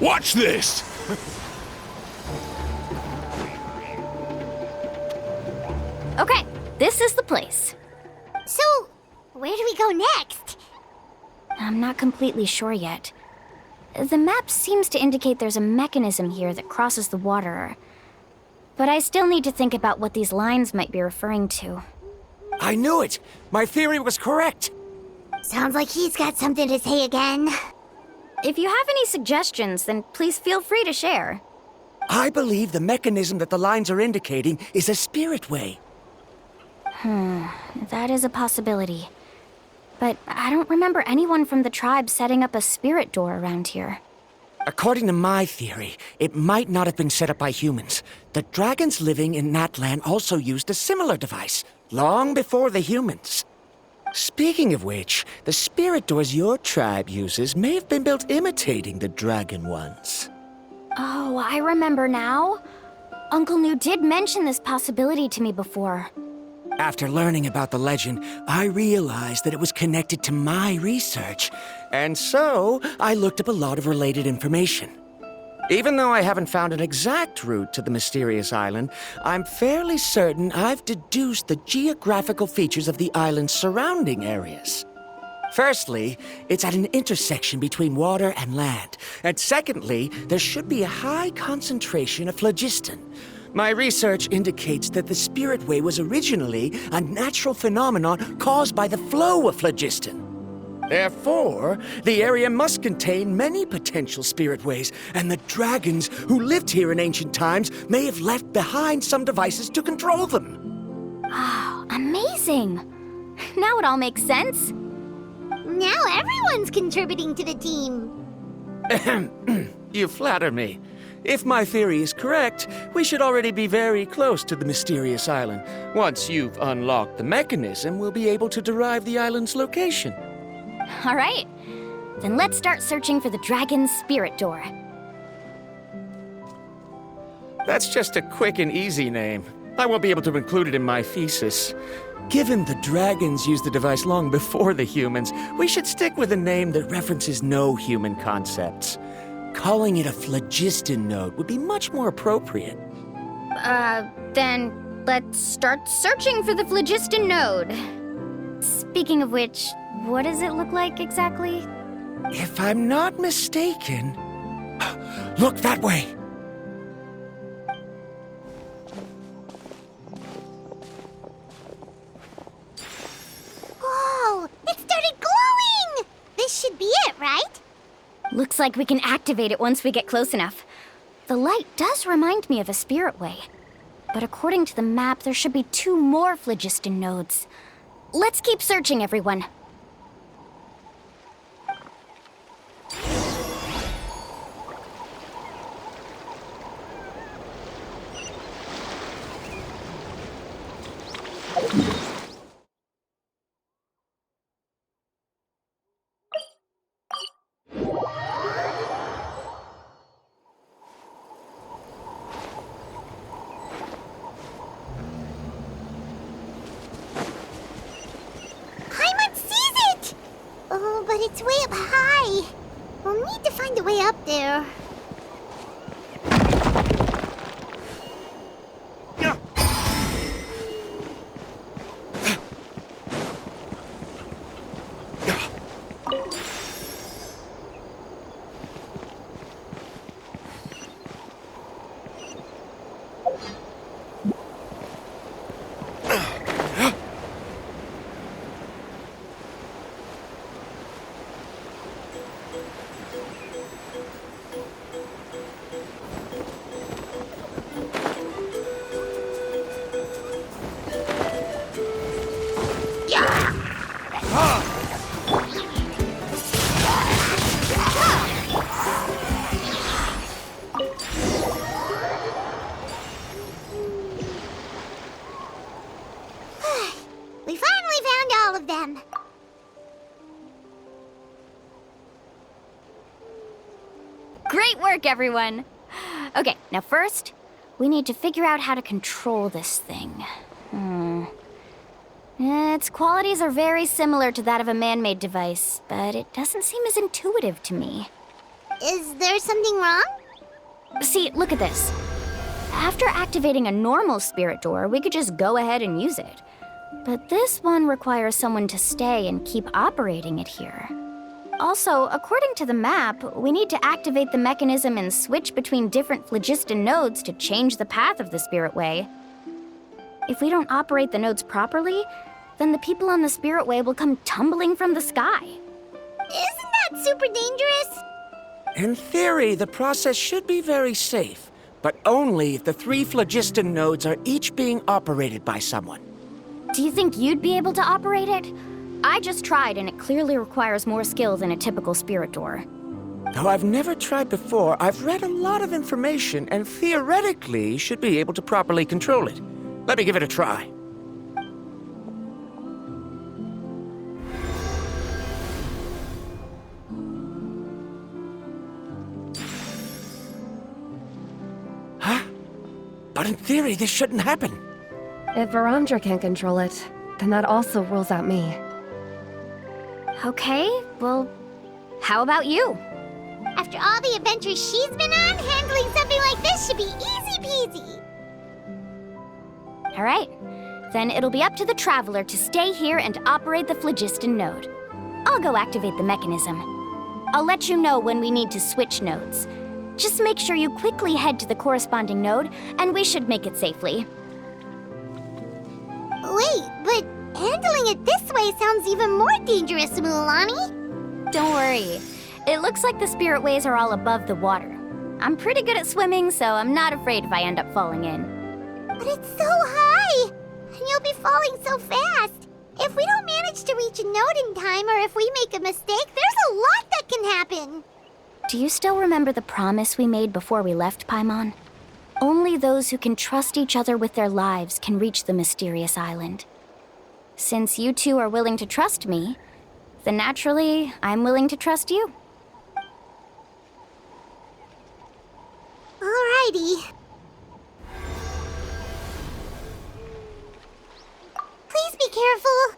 Watch this! Okay, this is the place. So, where do we go next? I'm not completely sure yet. The map seems to indicate there's a mechanism here that crosses the water. But I still need to think about what these lines might be referring to. I knew it! My theory was correct! Sounds like he's got something to say again. If you have any suggestions, then please feel free to share. I believe the mechanism that the lines are indicating is a spirit way. That is a possibility. But I don't remember anyone from the tribe setting up a spirit door around here. According to my theory, it might not have been set up by humans. The dragons living in that land also used a similar device, long before the humans. Speaking of which, the spirit doors your tribe uses may have been built imitating the dragon ones. Oh, I remember now. Uncle New did mention this possibility to me before. After learning about the legend, I realized that it was connected to my research, and so I looked up a lot of related information. Even though I haven't found an exact route to the mysterious island, I'm fairly certain I've deduced the geographical features of the island's surrounding areas. Firstly, it's at an intersection between water and land, and secondly, there should be a high concentration of phlogiston. My research indicates that the Spirit Way was originally a natural phenomenon caused by the flow of phlogiston. Therefore, the area must contain many potential spirit ways, and the dragons who lived here in ancient times may have left behind some devices to control them. Oh, amazing! Now it all makes sense. Now everyone's contributing to the team. You flatter me. If my theory is correct, we should already be very close to the mysterious island. Once you've unlocked the mechanism, we'll be able to derive the island's location. All right. Then let's start searching for the dragon's spirit door. That's just a quick and easy name. I won't be able to include it in my thesis. Given the dragons used the device long before the humans, we should stick with a name that references no human concepts. Calling it a phlogiston node would be much more appropriate. Then let's start searching for the phlogiston node. Speaking of which, what does it look like exactly? If I'm not mistaken... Look that way! Whoa! It started glowing! This should be it, right? Looks like we can activate it once we get close enough. The light does remind me of a spirit way. But according to the map, there should be 2 more phlogiston nodes. Let's keep searching, everyone. Paimon sees it! Oh, but it's way up high. We'll need to find a way up there. We finally found all of them. Great work, everyone! Okay, now first, we need to figure out how to control this thing. Its qualities are very similar to that of a man-made device, but it doesn't seem as intuitive to me. Is there something wrong? See, look at this. After activating a normal spirit door, we could just go ahead and use it. But this one requires someone to stay and keep operating it here. Also, according to the map, we need to activate the mechanism and switch between different phlogiston nodes to change the path of the spirit way. If we don't operate the nodes properly, then the people on the spirit way will come tumbling from the sky. Isn't that super dangerous? In theory, the process should be very safe, but only if the 3 phlogiston nodes are each being operated by someone. Do you think you'd be able to operate it? I just tried, and it clearly requires more skill than a typical spirit door. Though I've never tried before, I've read a lot of information and theoretically should be able to properly control it. Let me give it a try. Huh? But in theory, this shouldn't happen. If Verandra can control it, then that also rules out me. Okay, well, how about you? After all the adventures she's been on, handling something like this should be easy peasy. All right, then it'll be up to the Traveler to stay here and operate the phlogiston node. I'll go activate the mechanism. I'll let you know when we need to switch nodes. Just make sure you quickly head to the corresponding node, and we should make it safely. Wait, but handling it this way sounds even more dangerous, Mualani. Don't worry. It looks like the spirit ways are all above the water. I'm pretty good at swimming, so I'm not afraid if I end up falling in. But it's so high, and you'll be falling so fast. If we don't manage to reach a node in time, or if we make a mistake, there's a lot that can happen. Do you still remember the promise we made before we left, Paimon? Only those who can trust each other with their lives can reach the mysterious island. Since you two are willing to trust me, then naturally, I'm willing to trust you. Alrighty. Please be careful.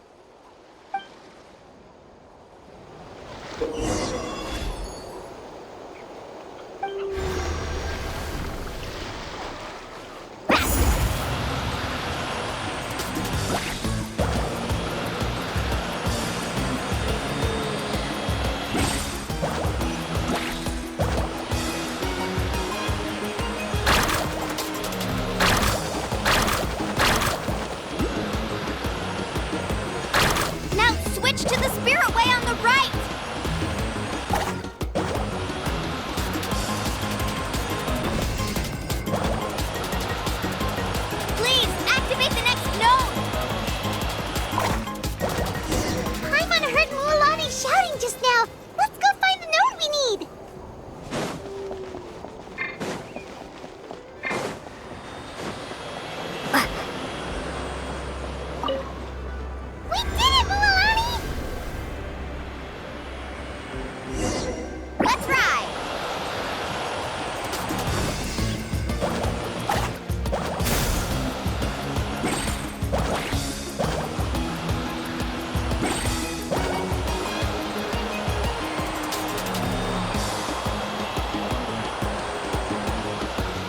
Now switch to the spirit way on the right! Please, activate the next node! Paimon heard Mualani shouting just now. Let's go find the node we need. We did it, Mualani! Let's ride!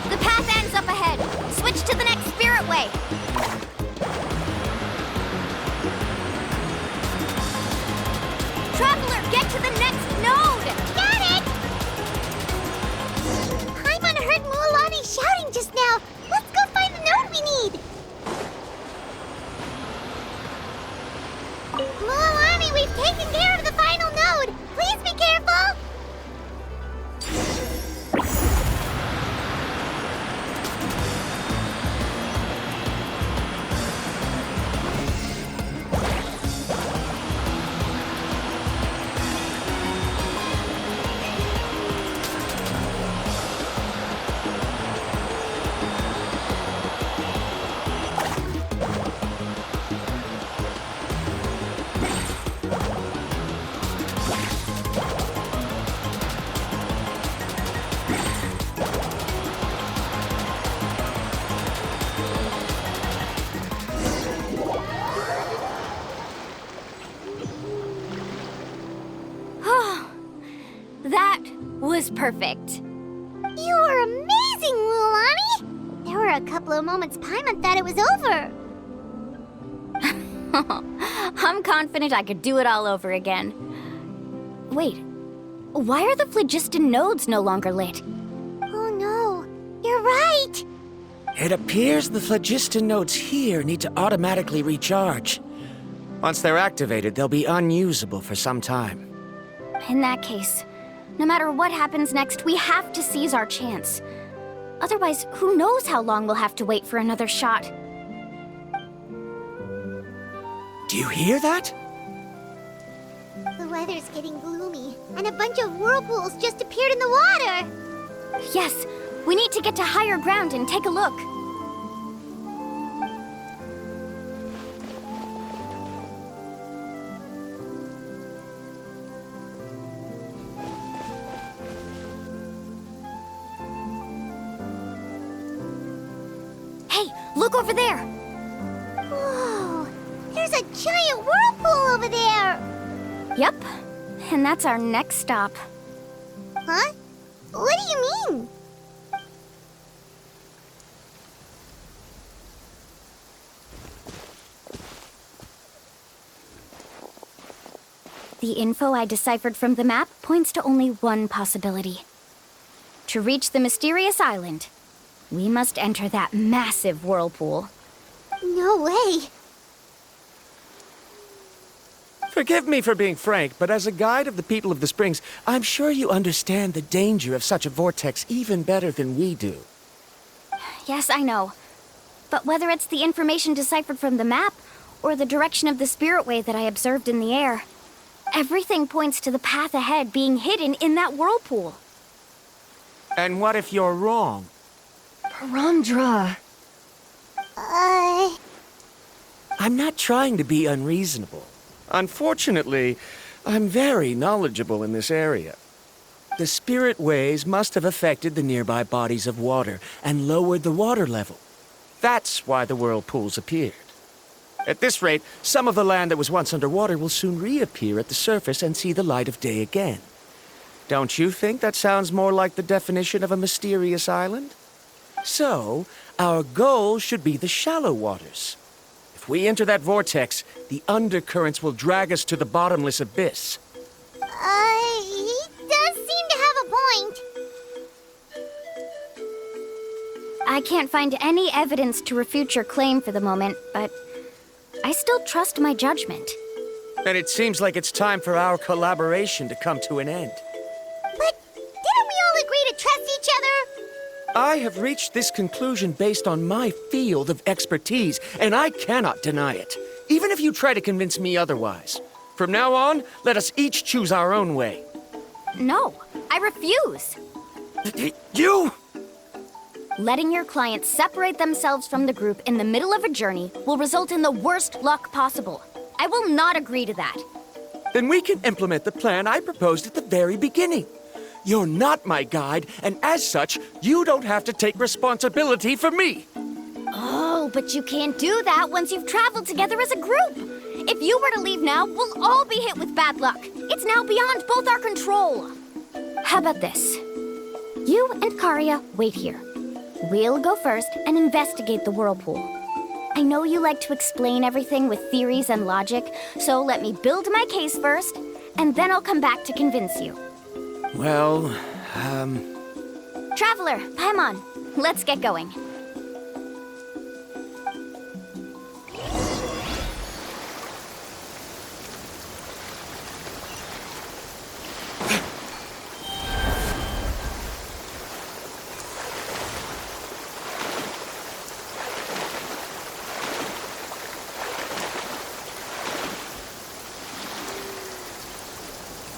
The path ends up ahead. Switch to the next spirit way. Traveler, get to the next node! Got it! Paimon heard Mualani shouting just now. Let's go find the node we need. Mualani, we've taken care of the final node. Please be careful. was perfect. You were amazing, Lulani! There were a couple of moments Paimon thought it was over. I'm confident I could do it all over again. Wait, why are the phlogiston nodes no longer lit? Oh no, you're right! It appears the phlogiston nodes here need to automatically recharge. Once they're activated, they'll be unusable for some time. In that case, no matter what happens next, we have to seize our chance. Otherwise, who knows how long we'll have to wait for another shot. Do you hear that? The weather's getting gloomy, and a bunch of whirlpools just appeared in the water! Yes, we need to get to higher ground and take a look. Hey, look over there! Whoa! There's a giant whirlpool over there! Yep, and that's our next stop. Huh? What do you mean? The info I deciphered from the map points to only one possibility. To reach the mysterious island, we must enter that massive whirlpool. No way! Forgive me for being frank, but as a guide of the people of the Springs, I'm sure you understand the danger of such a vortex even better than we do. Yes, I know. But whether it's the information deciphered from the map, or the direction of the spirit way that I observed in the air, everything points to the path ahead being hidden in that whirlpool. And what if you're wrong? Parandra. I'm not trying to be unreasonable. Unfortunately, I'm very knowledgeable in this area. The spirit ways must have affected the nearby bodies of water and lowered the water level. That's why the whirlpools appeared. At this rate, some of the land that was once underwater will soon reappear at the surface and see the light of day again. Don't you think that sounds more like the definition of a mysterious island? So, our goal should be the shallow waters. If we enter that vortex, the undercurrents will drag us to the bottomless abyss. He does seem to have a point. I can't find any evidence to refute your claim for the moment, but I still trust my judgment. And it seems like it's time for our collaboration to come to an end. But didn't we all agree to trust each other? I have reached this conclusion based on my field of expertise, and I cannot deny it, even if you try to convince me otherwise. From now on, let us each choose our own way. No, I refuse. You! Letting your clients separate themselves from the group in the middle of a journey will result in the worst luck possible. I will not agree to that. Then we can implement the plan I proposed at the very beginning. You're not my guide, and as such, you don't have to take responsibility for me. Oh, but you can't do that once you've traveled together as a group. If you were to leave now, we'll all be hit with bad luck. It's now beyond both our control. How about this? You and Karia wait here. We'll go first and investigate the whirlpool. I know you like to explain everything with theories and logic, so let me build my case first, and then I'll come back to convince you. Well, Traveler, Paimon, let's get going.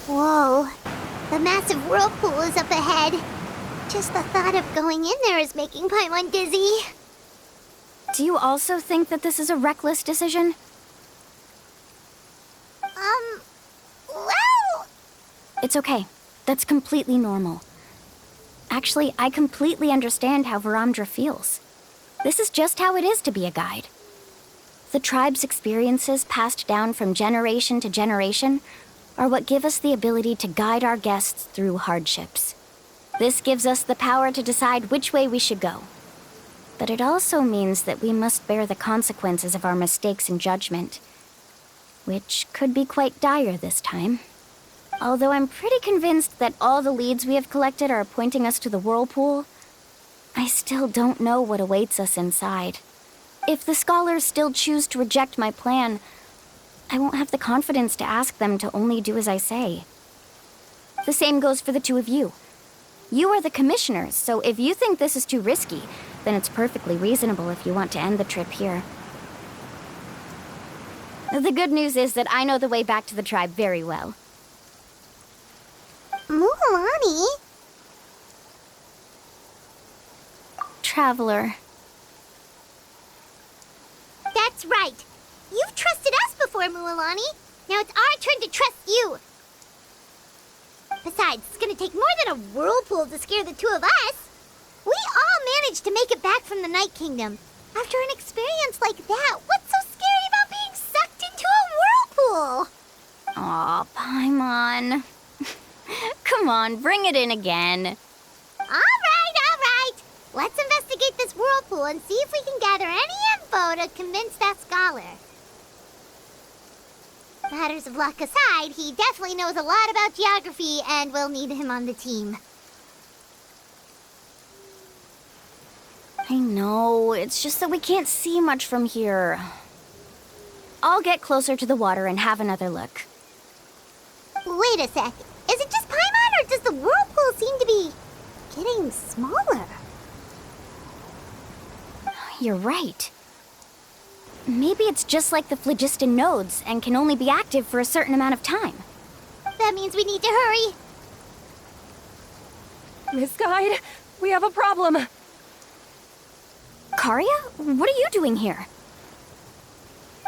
Whoa. The massive whirlpool is up ahead. Just the thought of going in there is making Paimon dizzy. Do you also think that this is a reckless decision? Well... It's okay. That's completely normal. Actually, I completely understand how Varamdra feels. This is just how it is to be a guide. The tribe's experiences passed down from generation to generation are what give us the ability to guide our guests through hardships. This gives us the power to decide which way we should go. But it also means that we must bear the consequences of our mistakes and judgment, which could be quite dire this time. Although I'm pretty convinced that all the leads we have collected are pointing us to the whirlpool, I still don't know what awaits us inside. If the scholars still choose to reject my plan, I won't have the confidence to ask them to only do as I say. The same goes for the two of you. You are the commissioners, so if you think this is too risky, then it's perfectly reasonable if you want to end the trip here. The good news is that I know the way back to the tribe very well. Mualani? Traveler. That's right. You've trusted us before, Mualani. Now it's our turn to trust you. Besides, it's gonna take more than a whirlpool to scare the two of us. We all managed to make it back from the Night Kingdom. After an experience like that, what's so scary about being sucked into a whirlpool? Aw, Paimon. Come on, bring it in again. All right. Let's investigate this whirlpool and see if we can gather any info to convince that scholar. Matters of luck aside, he definitely knows a lot about geography, and we'll need him on the team. I know, it's just that we can't see much from here. I'll get closer to the water and have another look. Wait a sec. Is it just Paimon, or does the whirlpool seem to be getting smaller? You're right. Maybe it's just like the phlogiston nodes and can only be active for a certain amount of time. That means we need to hurry. Miss Guide, we have a problem. Karia, what are you doing here?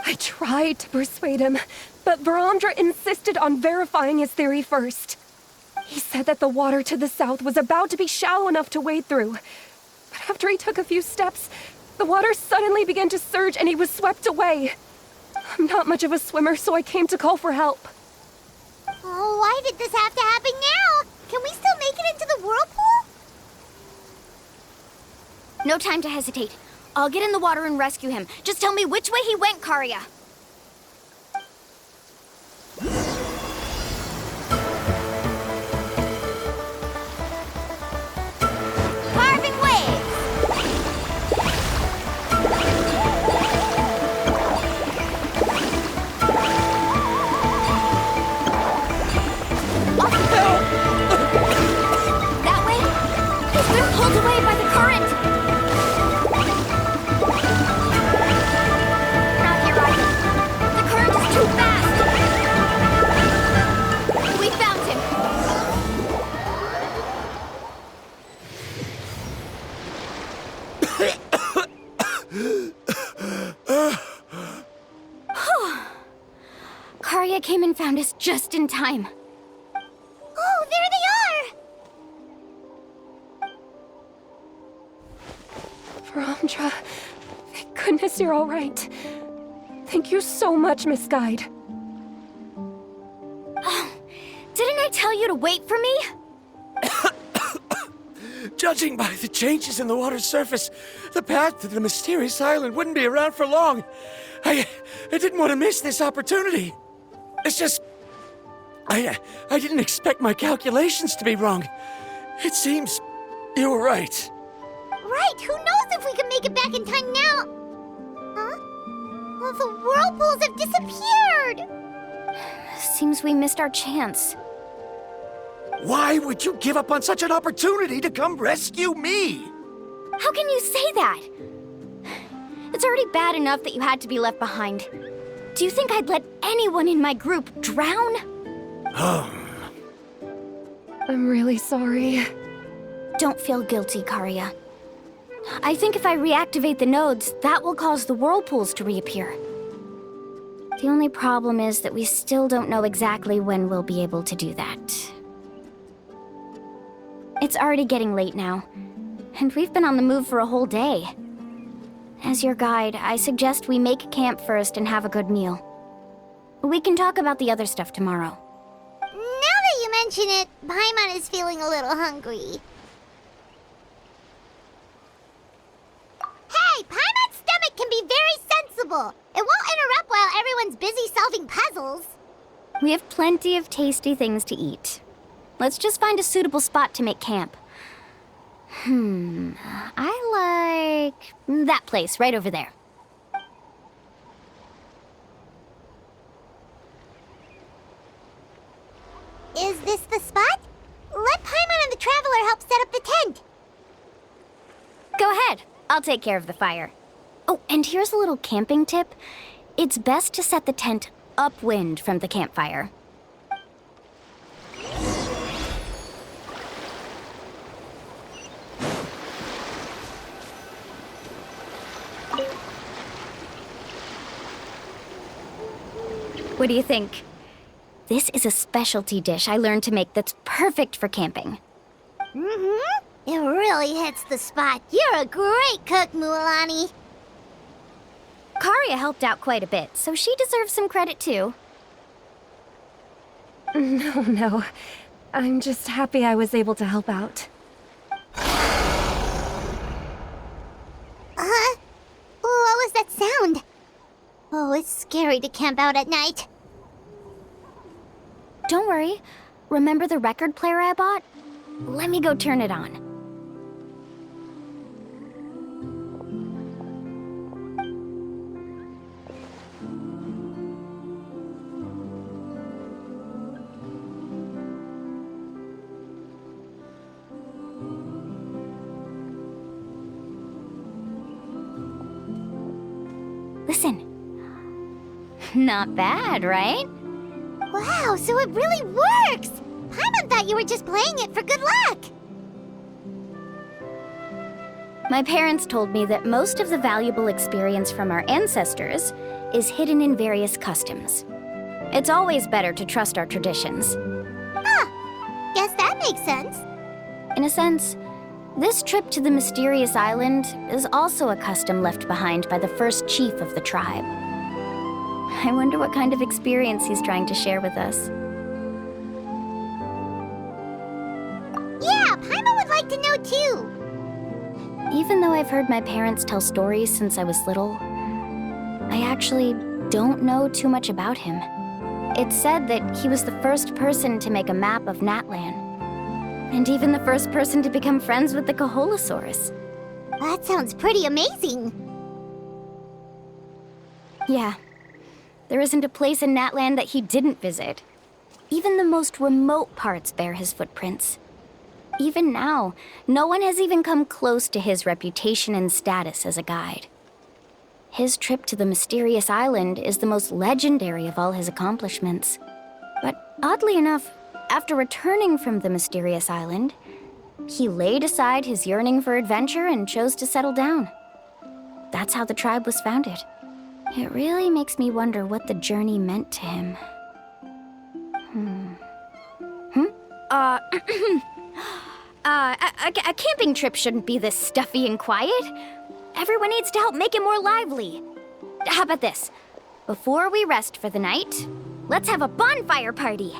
I tried to persuade him, but Varamdra insisted on verifying his theory first. He said that the water to the south was about to be shallow enough to wade through. But after he took a few steps, the water suddenly began to surge and he was swept away. I'm not much of a swimmer, so I came to call for help. Oh, why did this have to happen now? Can we still make it into the whirlpool? No time to hesitate. I'll get in the water and rescue him. Just tell me which way he went, Karia. Carving waves! That way? He's been pulled away by the current! Not here either. The current is too fast! We found him! Karia came and found us just in time. Oh, there they are! Varamdra, thank goodness you're all right. Thank you so much, Miss Guide. Didn't I tell you to wait for me? Judging by the changes in the water's surface, the path to the mysterious island wouldn't be around for long. I didn't want to miss this opportunity. It's just... I didn't expect my calculations to be wrong. It seems you were right. Right, who knows if we can make it back in time now? Huh? Well, the whirlpools have disappeared! Seems we missed our chance. Why would you give up on such an opportunity to come rescue me? How can you say that? It's already bad enough that you had to be left behind. Do you think I'd let anyone in my group drown? I'm really sorry. Don't feel guilty, Karia. I think if I reactivate the nodes, that will cause the whirlpools to reappear. The only problem is that we still don't know exactly when we'll be able to do that. It's already getting late now, and we've been on the move for a whole day. As your guide, I suggest we make camp first and have a good meal. We can talk about the other stuff tomorrow. Now that you mention it, Paimon is feeling a little hungry. cool. It won't interrupt while everyone's busy solving puzzles. We have plenty of tasty things to eat. Let's just find a suitable spot to make camp. I like that place right over there. Is this the spot? Let Paimon and the Traveler help set up the tent. Go ahead. I'll take care of the fire. Oh, and here's a little camping tip. It's best to set the tent upwind from the campfire. What do you think? This is a specialty dish I learned to make that's perfect for camping. Mm-hmm. It really hits the spot. You're a great cook, Mualani. Karia helped out quite a bit, so she deserves some credit too. No. I'm just happy I was able to help out. What was that sound? Oh, it's scary to camp out at night. Don't worry. Remember the record player I bought? Let me go turn it on. Listen. Not bad, right? Wow, so it really works! Paimon thought you were just playing it for good luck! My parents told me that most of the valuable experience from our ancestors is hidden in various customs. It's always better to trust our traditions. Guess that makes sense. In a sense, this trip to the mysterious island is also a custom left behind by the first chief of the tribe. I wonder what kind of experience he's trying to share with us. Yeah, Paimon would like to know too. Even though I've heard my parents tell stories since I was little, I actually don't know too much about him. It's said that he was the first person to make a map of Natlan, and even the first person to become friends with the Kaholosaurus. That sounds pretty amazing. Yeah. There isn't a place in Natlan that he didn't visit. Even the most remote parts bear his footprints. Even now, no one has even come close to his reputation and status as a guide. His trip to the mysterious island is the most legendary of all his accomplishments. But oddly enough, after returning from the mysterious island, he laid aside his yearning for adventure and chose to settle down. That's how the tribe was founded. It really makes me wonder what the journey meant to him. A camping trip shouldn't be this stuffy and quiet. Everyone needs to help make it more lively. How about this? Before we rest for the night, let's have a bonfire party.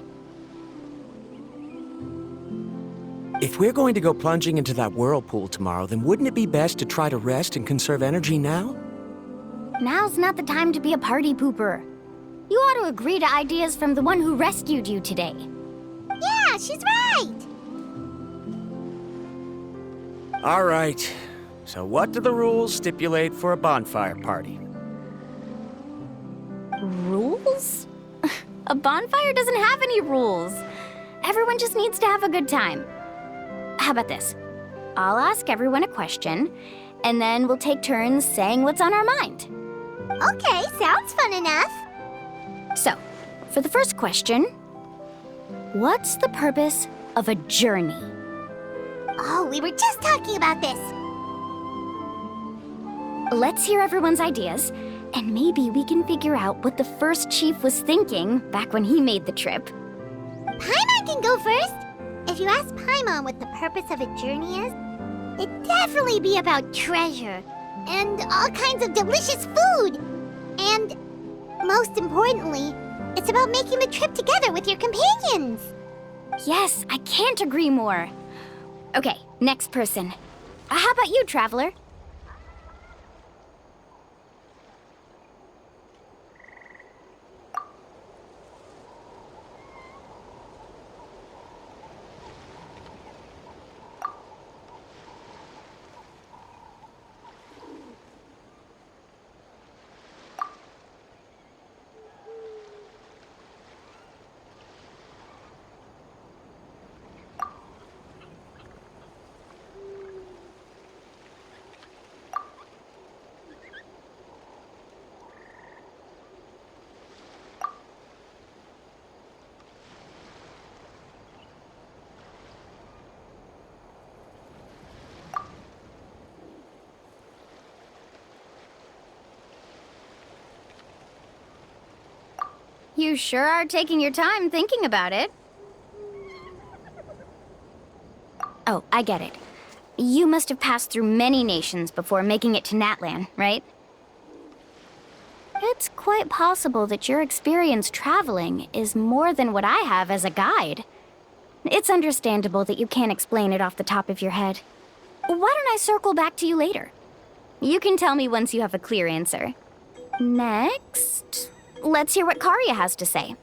If we're going to go plunging into that whirlpool tomorrow, then wouldn't it be best to try to rest and conserve energy now? Now's not the time to be a party pooper. You ought to agree to ideas from the one who rescued you today. Yeah, she's right! All right. So what do the rules stipulate for a bonfire party? Rules? A bonfire doesn't have any rules. Everyone just needs to have a good time. How about this? I'll ask everyone a question, and then we'll take turns saying what's on our mind. Okay, sounds fun enough. So, for the first question, what's the purpose of a journey? Oh, we were just talking about this. Let's hear everyone's ideas, and maybe we can figure out what the first chief was thinking back when he made the trip. Paimon can go first. If you ask Paimon what the purpose of a journey is, it'd definitely be about treasure and all kinds of delicious food. And most importantly, it's about making the trip together with your companions. Yes, I can't agree more. Okay, next person. How about you, Traveler? You sure are taking your time thinking about it. Oh, I get it. You must have passed through many nations before making it to Natlan, right? It's quite possible that your experience traveling is more than what I have as a guide. It's understandable that you can't explain it off the top of your head. Why don't I circle back to you later? You can tell me once you have a clear answer. Next, let's hear what Karya has to say.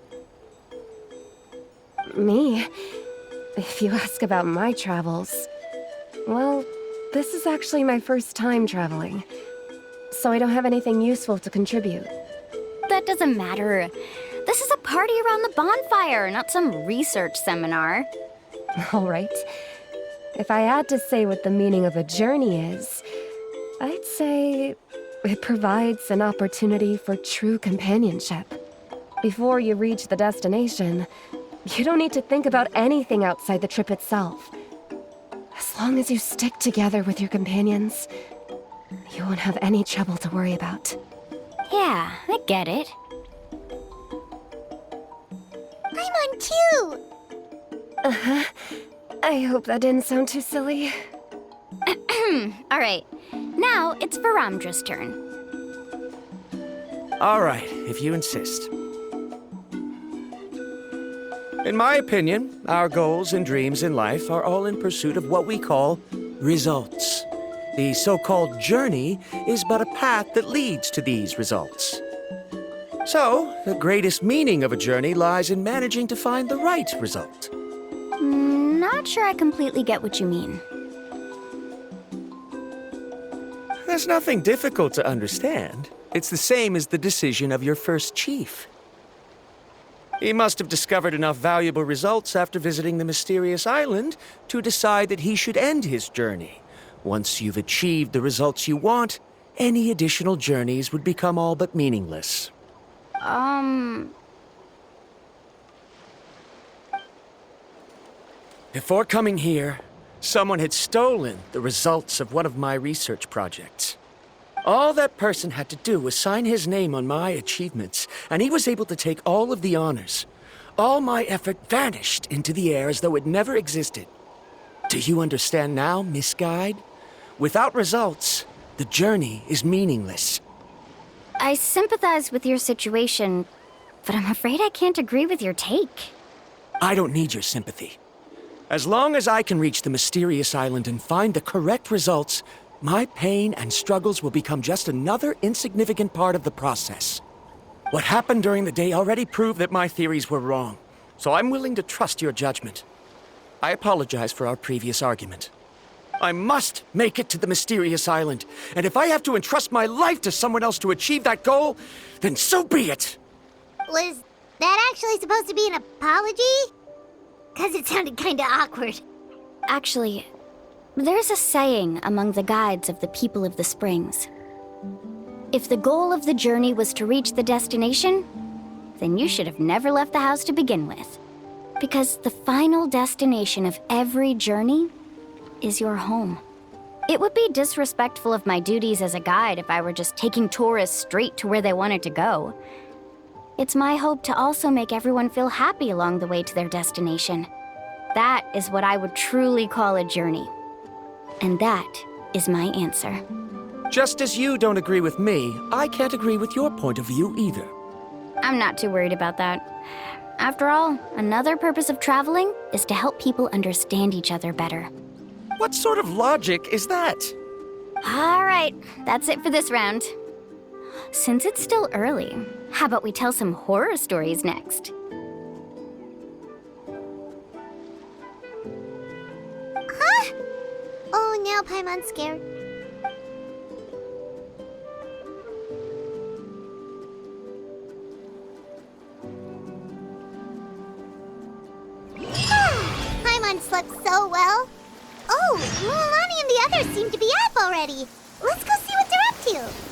Me? If you ask about my travels, well, this is actually my first time traveling, so I don't have anything useful to contribute. That doesn't matter. This is a party around the bonfire, not some research seminar. All right. If I had to say what the meaning of a journey is, I'd say it provides an opportunity for true companionship. Before you reach the destination, you don't need to think about anything outside the trip itself. As long as you stick together with your companions, you won't have any trouble to worry about. Yeah, I get it. I'm on too! Uh-huh. I hope that didn't sound too silly. All right, now it's Varamdra's turn. All right, if you insist. In my opinion, our goals and dreams in life are all in pursuit of what we call results. The so-called journey is but a path that leads to these results. So, the greatest meaning of a journey lies in managing to find the right result. Not sure I completely get what you mean. There's nothing difficult to understand. It's the same as the decision of your first chief. He must have discovered enough valuable results after visiting the mysterious island to decide that he should end his journey. Once you've achieved the results you want, any additional journeys would become all but meaningless. Before coming here, someone had stolen the results of one of my research projects. All that person had to do was sign his name on my achievements, and he was able to take all of the honors. All my effort vanished into the air as though it never existed. Do you understand now, Miss Guide? Without results, the journey is meaningless. I sympathize with your situation, but I'm afraid I can't agree with your take. I don't need your sympathy. As long as I can reach the mysterious island and find the correct results, my pain and struggles will become just another insignificant part of the process. What happened during the day already proved that my theories were wrong, so I'm willing to trust your judgment. I apologize for our previous argument. I must make it to the mysterious island, and if I have to entrust my life to someone else to achieve that goal, then so be it! Was that actually supposed to be an apology? 'Cause it sounded kinda awkward. Actually, there's a saying among the guides of the people of the springs. If the goal of the journey was to reach the destination, then you should have never left the house to begin with. Because the final destination of every journey is your home. It would be disrespectful of my duties as a guide if I were just taking tourists straight to where they wanted to go. It's my hope to also make everyone feel happy along the way to their destination. That is what I would truly call a journey. And that is my answer. Just as you don't agree with me, I can't agree with your point of view either. I'm not too worried about that. After all, another purpose of traveling is to help people understand each other better. What sort of logic is that? All right, that's it for this round. Since it's still early, how about we tell some horror stories next? Huh? Oh, now Paimon's scared. Paimon slept so well. Oh, Mulan and the others seem to be up already. Let's go see what they're up to.